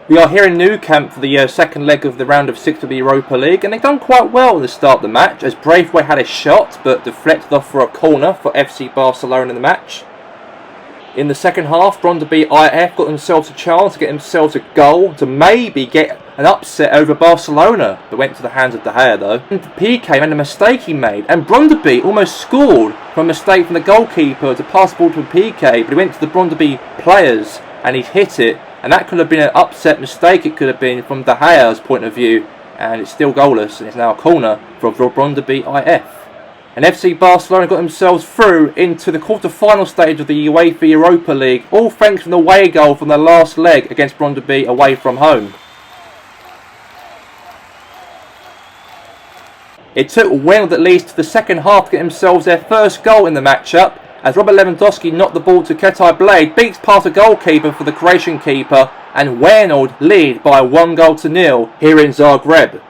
We are here in Nou Camp for the second leg of the round of 6 of the Europa League, and they've done quite well at the start of the match, as Braithwaite had a shot but deflected off for a corner for FC Barcelona in the match. In the second half, Brondby IF got themselves a chance to get themselves a goal to maybe get an upset over Barcelona, that went to the hands of De Gea though. And PK made a mistake he made, and Brondby almost scored from a mistake from the goalkeeper to pass the ball to PK, but he went to the Brondby players and he hit it. And that could have been an upset mistake, it could have been from De Gea's point of view. And it's still goalless, and it's now a corner for Brondby IF. And FC Barcelona got themselves through into the quarter-final stage of the UEFA Europa League, all thanks to an away goal from the last leg against Brondby away from home. It took Wales at least to the second half to get themselves their first goal in the matchup, as Robert Lewandowski knocked the ball to Ketai Blade, beats past the goalkeeper for the Croatian keeper, and Wales lead by 1-0 here in Zagreb.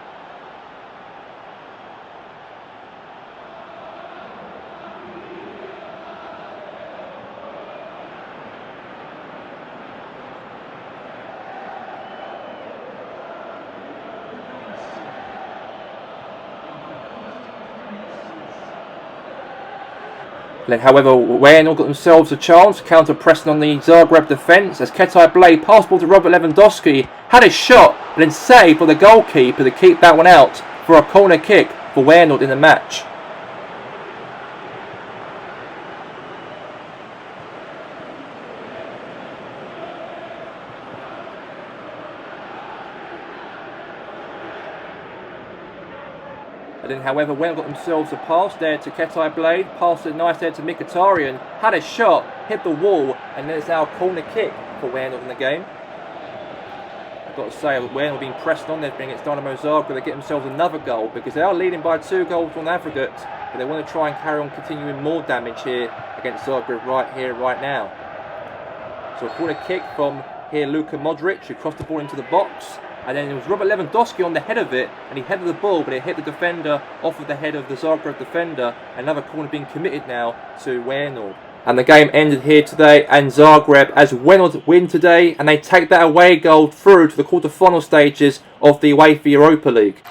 Then, however, Wales got themselves a chance, counter-pressing on the Zagreb defence as Ketai Blade passed ball to Robert Lewandowski, had a shot, but then saved for the goalkeeper to keep that one out for a corner kick for Wales in the match. And then, however, Wales got themselves a pass there to Ketai Blade, passed it nice there to Mkhitaryan, had a shot, hit the wall, and then it's now a corner kick for Wales in the game. I've got to say, Wales have been pressed on there against Dynamo Zagreb. They get themselves another goal because they are leading by 2 goals on aggregate, but they want to try and carry on continuing more damage here against Zagreb right now. So a corner kick from here Luka Modric, who crossed the ball into the box. And then it was Robert Lewandowski on the head of it, and he headed the ball, but it hit the defender off of the head of the Zagreb defender. Another corner being committed now to Wales. And the game ended here today, and Zagreb, as Wales win today, and they take that away goal through to the quarter-final stages of the UEFA Europa League.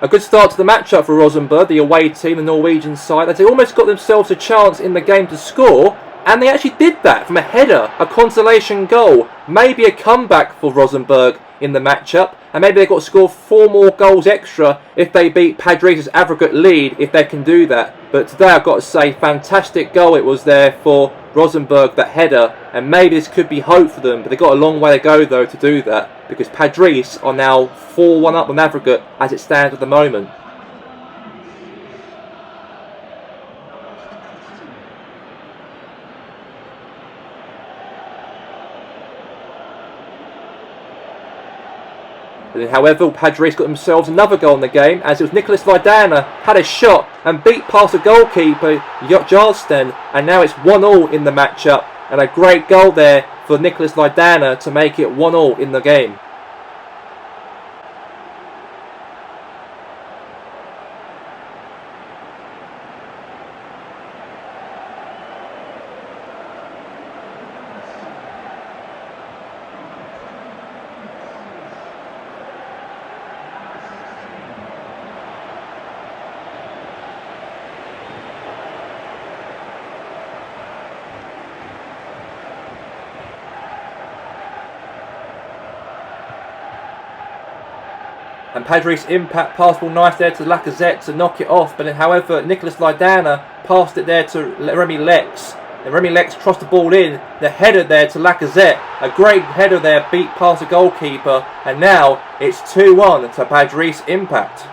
A good start to the matchup for Rosenborg, the away team, the Norwegian side, as they almost got themselves a chance in the game to score. And they actually did that from a header, a consolation goal, maybe a comeback for Rosenborg in the matchup, and maybe they've got to score 4 more goals extra if they beat Padres' aggregate lead, if they can do that. But today I've got to say, fantastic goal it was there for Rosenborg, that header, and maybe this could be hope for them, but they've got a long way to go though to do that, because Padres are now 4-1 up on aggregate as it stands at the moment. However, Padres got themselves another goal in the game, as it was Nicholas Vidana had a shot and beat past the goalkeeper Jarlsten, and now it's 1-1 in the matchup, and a great goal there for Nicholas Vidana to make it 1-1 in the game. And Padres impact pass ball nice there to Lacazette to knock it off, but then however Nicholas Vidana passed it there to Remy Lex, and Remy Lex crossed the ball in, the header there to Lacazette, a great header there, beat past the goalkeeper, and now it's 2-1 to Padres impact.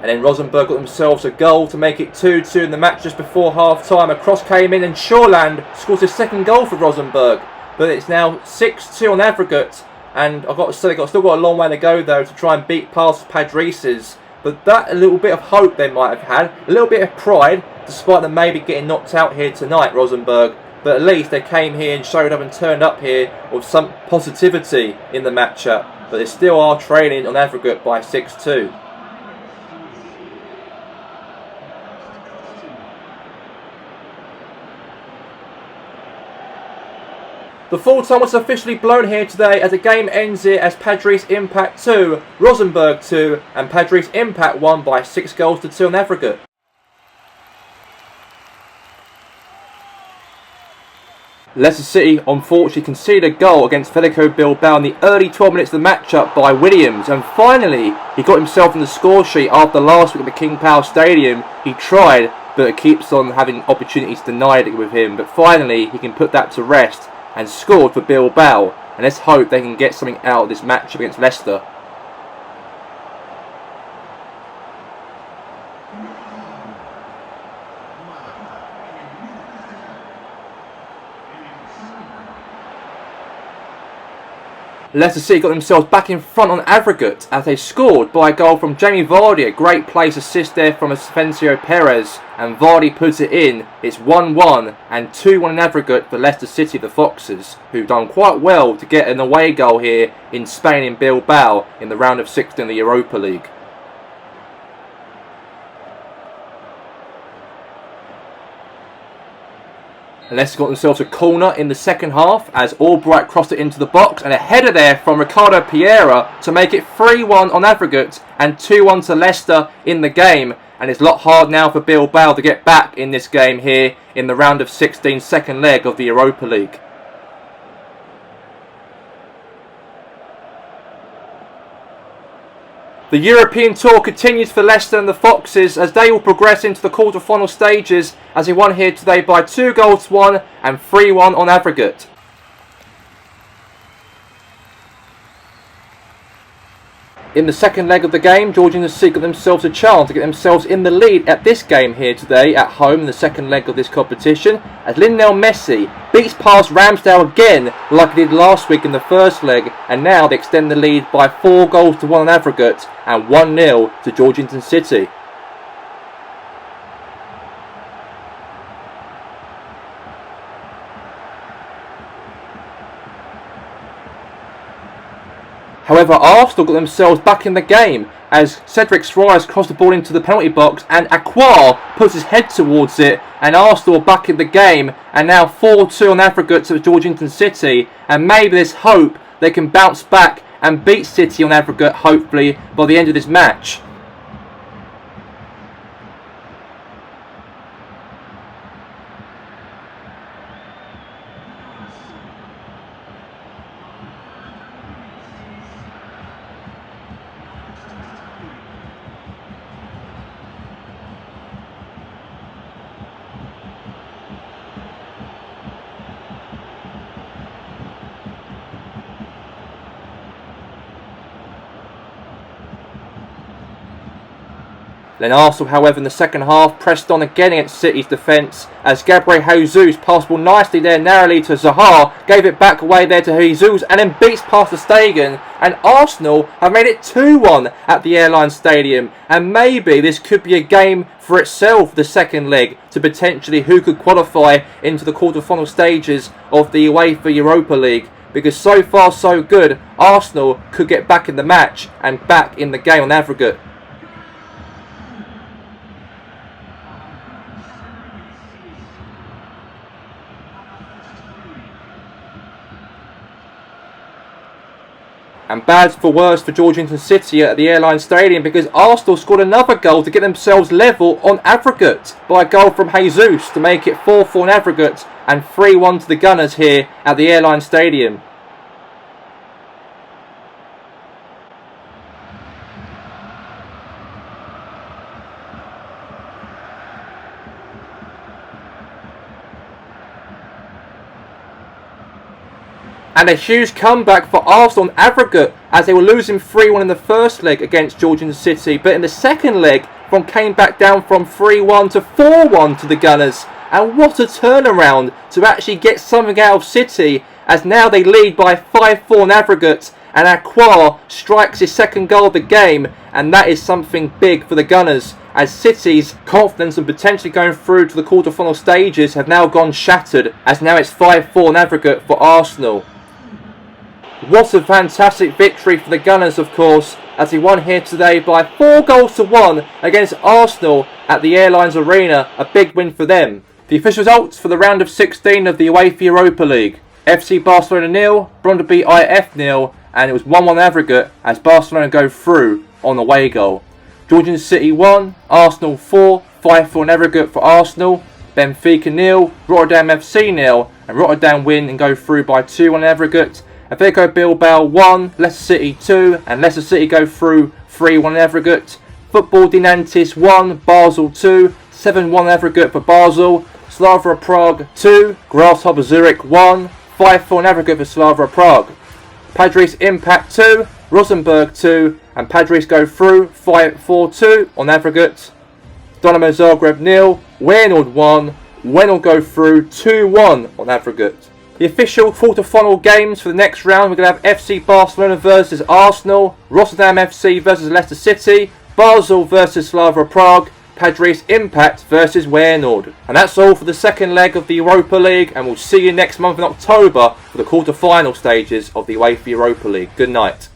And then Rosenborg got themselves a goal to make it 2-2 in the match just before half-time. A cross came in and Shoreland scores his second goal for Rosenborg. but it's now 6-2 on aggregate. And I've got to say, they've still got a long way to go though to try and beat past Padrices. But that a little bit of hope they might have had, a little bit of pride, despite them maybe getting knocked out here tonight, Rosenborg. But at least they came here and showed up and turned up here with some positivity in the matchup. But they still are trailing on aggregate by 6-2. The full time was officially blown here today as the game ends here as Padres Impact 2, Rosenborg 2, and Padres Impact won by 6-2 on aggregate. Leicester City unfortunately conceded a goal against Athletic Bilbao in the early 12 minutes of the matchup by Williams, and finally he got himself in the score sheet after last week at the King Power Stadium. He tried, but it keeps on having opportunities denied with him, but finally he can put that to rest and scored for Bilbao, and let's hope they can get something out of this match against Leicester. Leicester City got themselves back in front on aggregate as they scored by a goal from Jamie Vardy, a great place assist there from Asensio Perez, and Vardy puts it in. It's 1-1 and 2-1 in aggregate for Leicester City, the Foxes, who've done quite well to get an away goal here in Spain in Bilbao in the round of 16 in the Europa League. And Leicester got themselves a corner in the second half as Albright crossed it into the box, and a header there from Ricardo Pereira to make it 3-1 on aggregate and 2-1 to Leicester in the game. And it's a lot hard now for Bilbao to get back in this game here in the round of 16 second leg of the Europa League. The European tour continues for Leicester and the Foxes as they will progress into the quarter-final stages as they won here today by 2-1 and 3-1 on aggregate. In the second leg of the game, Georgian City got themselves a chance to get themselves in the lead at this game here today at home in the second leg of this competition as Lionel Messi beats past Ramsdale again like he did last week in the first leg, and now they extend the lead by 4-1 on aggregate and 1-0 to Georgetown City. However, Arsenal got themselves back in the game as Cedric Suarez crossed the ball into the penalty box and Aquar puts his head towards it, and Arsenal back in the game and now 4-2 on aggregate to Georgetown City, and maybe there's hope they can bounce back and beat City on aggregate hopefully by the end of this match. Then Arsenal, however, in the second half pressed on again against City's defence as Gabriel Jesus passed ball nicely there narrowly to Zaha, gave it back away there to Jesus and then beats past the Stegen, and Arsenal have made it 2-1 at the Airline Stadium, and maybe this could be a game for itself, the second leg, to potentially who could qualify into the quarter-final stages of the Uefa Europa League. Because so far so good, Arsenal could get back in the match and back in the game on aggregate. And bad for worse for Georgetown City at the Airline Stadium because Arsenal scored another goal to get themselves level on aggregate by a goal from Jesus to make it 4-4 on aggregate and 3-1 to the Gunners here at the Airline Stadium. And a huge comeback for Arsenal on aggregate as they were losing 3-1 in the first leg against Georgetown City. But in the second leg, came back down from 3-1 to 4-1 to the Gunners. And what a turnaround to actually get something out of City as now they lead by 5-4 in aggregate, and Aqua strikes his second goal of the game, and that is something big for the Gunners, as City's confidence in potentially going through to the quarter-final stages have now gone shattered, as now it's 5-4 in aggregate for Arsenal. What a fantastic victory for the Gunners, of course, as he won here today by 4-1 against Arsenal at the Airlines Arena, a big win for them. The official results for the round of 16 of the Uefa Europa League: FC Barcelona 0, Brondby IF 0, and it was 1-1 aggregate as Barcelona go through on the away goal. Georgian City 1, Arsenal 4, 5-4 in aggregate for Arsenal. Benfica 0, Rotterdam FC 0, and Rotterdam win and go through by 2-1 aggregate. Atletico Bilbao 1, Leicester City 2, and Leicester City go through 3-1 aggregate. Football Dinantis 1, Basel 2, 7-1 aggregate for Basel. Slavia Prague 2, Grasshopper Zurich 1, 5-4 aggregate for Slavia Prague. Padres Impact 2, Rosenborg 2, and Padres go through 5-4-2 on aggregate. Dynamo Zagreb 0, Wernord 1, Wernord go through 2-1 on aggregate. The official quarter-final games for the next round, we're going to have FC Barcelona versus Arsenal, Rotterdam FC versus Leicester City, Basel versus Slavia Prague, Padres Impact versus Wernord. And that's all for the second leg of the Europa League, and we'll see you next month in October for the quarter-final stages of the UEFA Europa League. Good night.